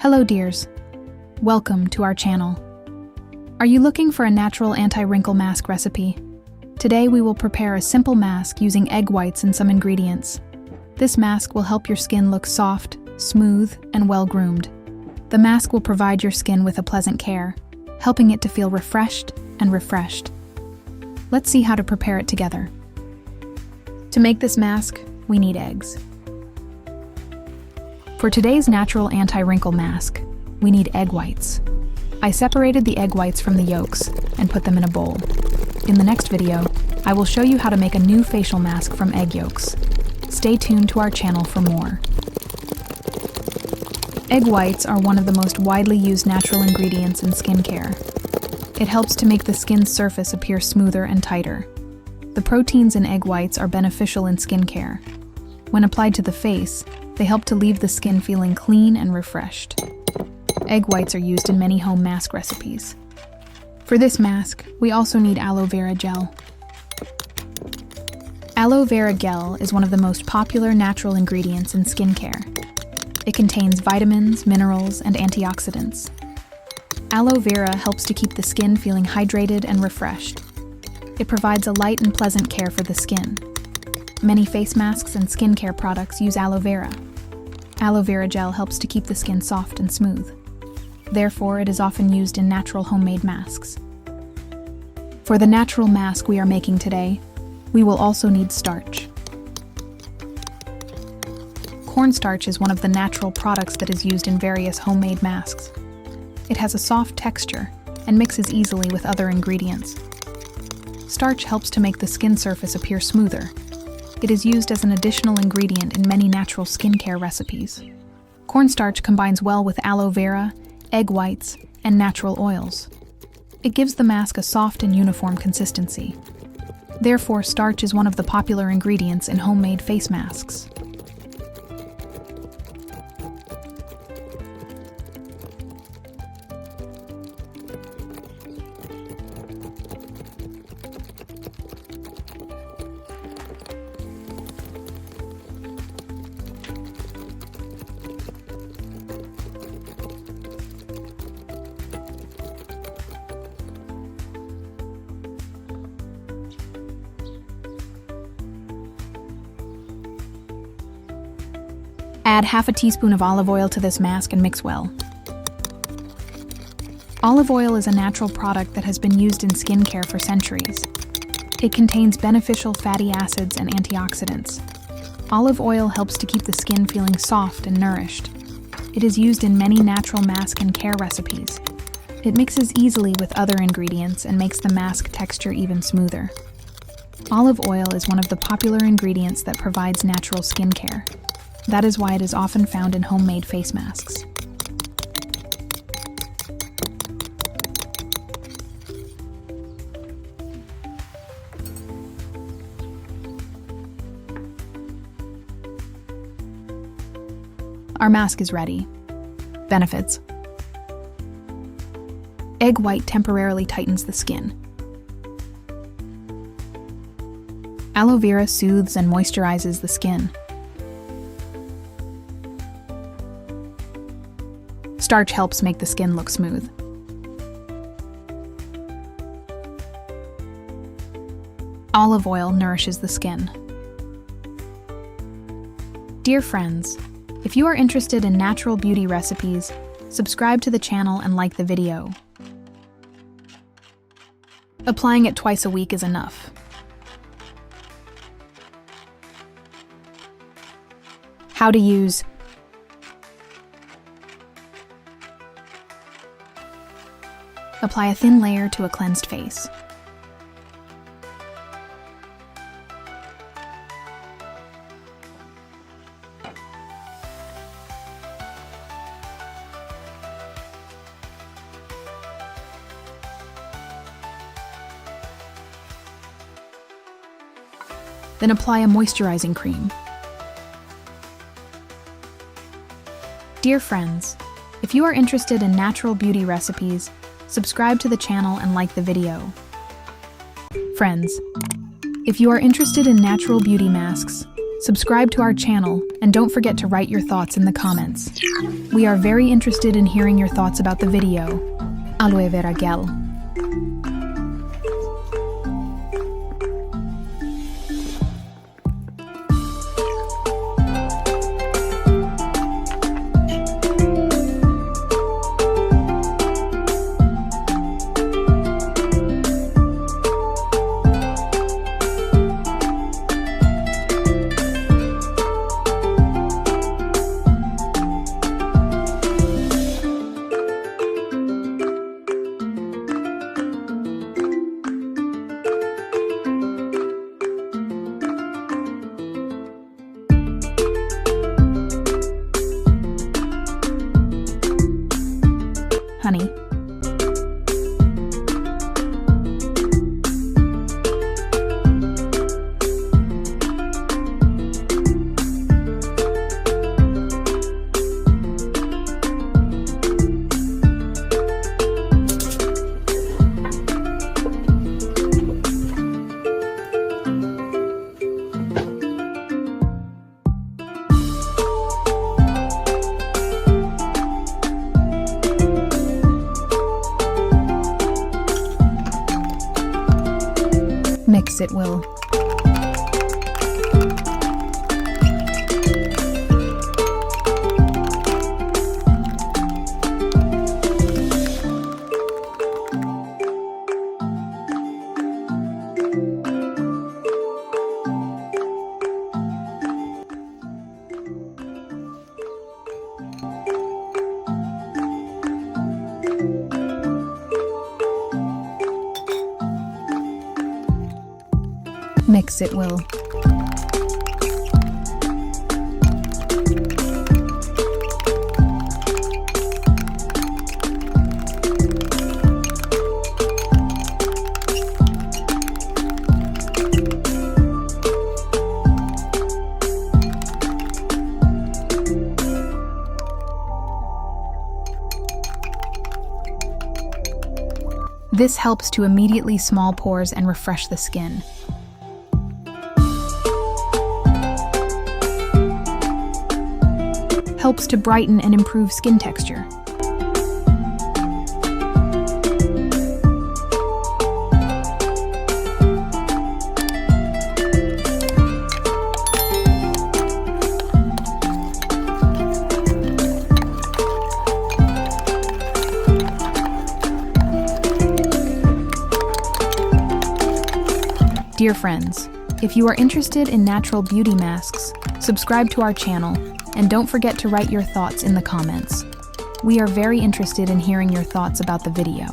Hello dears, welcome to our channel. Are you looking for a natural anti-wrinkle mask recipe? Today we will prepare a simple mask using egg whites and some ingredients. This mask will help your skin look soft, smooth, and well-groomed. The mask will provide your skin with a pleasant care, helping it to feel refreshed and refreshed. Let's see how to prepare it together. To make this mask, we need eggs. For today's natural anti-wrinkle mask, we need egg whites. I separated the egg whites from the yolks and put them in a bowl. In the next video, I will show you how to make a new facial mask from egg yolks. Stay tuned to our channel for more. Egg whites are one of the most widely used natural ingredients in skincare. It helps to make the skin's surface appear smoother and tighter. The proteins in egg whites are beneficial in skincare. When applied to the face, they help to leave the skin feeling clean and refreshed. Egg whites are used in many home mask recipes. For this mask, we also need aloe vera gel. Aloe vera gel is one of the most popular natural ingredients in skincare. It contains vitamins, minerals, and antioxidants. Aloe vera helps to keep the skin feeling hydrated and refreshed. It provides a light and pleasant care for the skin. Many face masks and skincare products use aloe vera. Aloe vera gel helps to keep the skin soft and smooth. Therefore, it is often used in natural homemade masks. For the natural mask we are making today, we will also need starch. Cornstarch is one of the natural products that is used in various homemade masks. It has a soft texture and mixes easily with other ingredients. Starch helps to make the skin surface appear smoother. It is used as an additional ingredient in many natural skincare recipes. Cornstarch combines well with aloe vera, egg whites, and natural oils. It gives the mask a soft and uniform consistency. Therefore, starch is one of the popular ingredients in homemade face masks. Add half a teaspoon of olive oil to this mask and mix well. Olive oil is a natural product that has been used in skincare for centuries. It contains beneficial fatty acids and antioxidants. Olive oil helps to keep the skin feeling soft and nourished. It is used in many natural mask and care recipes. It mixes easily with other ingredients and makes the mask texture even smoother. Olive oil is one of the popular ingredients that provides natural skincare. That is why it is often found in homemade face masks. Our mask is ready. Benefits: egg white temporarily tightens the skin. Aloe vera soothes and moisturizes the skin. Starch helps make the skin look smooth. Olive oil nourishes the skin. Dear friends, if you are interested in natural beauty recipes, subscribe to the channel and like the video. Applying it twice a week is enough. How to use: apply a thin layer to a cleansed face. Then apply a moisturizing cream. Dear friends, if you are interested in natural beauty recipes, subscribe to the channel and like the video. Friends, if you are interested in natural beauty masks, Subscribe to our channel, and don't forget to write your thoughts in the comments. We are very interested in hearing your thoughts about the video. Aloe vera gel. Honey. Mix it well. Mix it well. This helps to immediately small pores and refresh the skin. Helps to brighten and improve skin texture. Dear friends, if you are interested in natural beauty masks, subscribe to our channel, and don't forget to write your thoughts in the comments. We are very interested in hearing your thoughts about the video.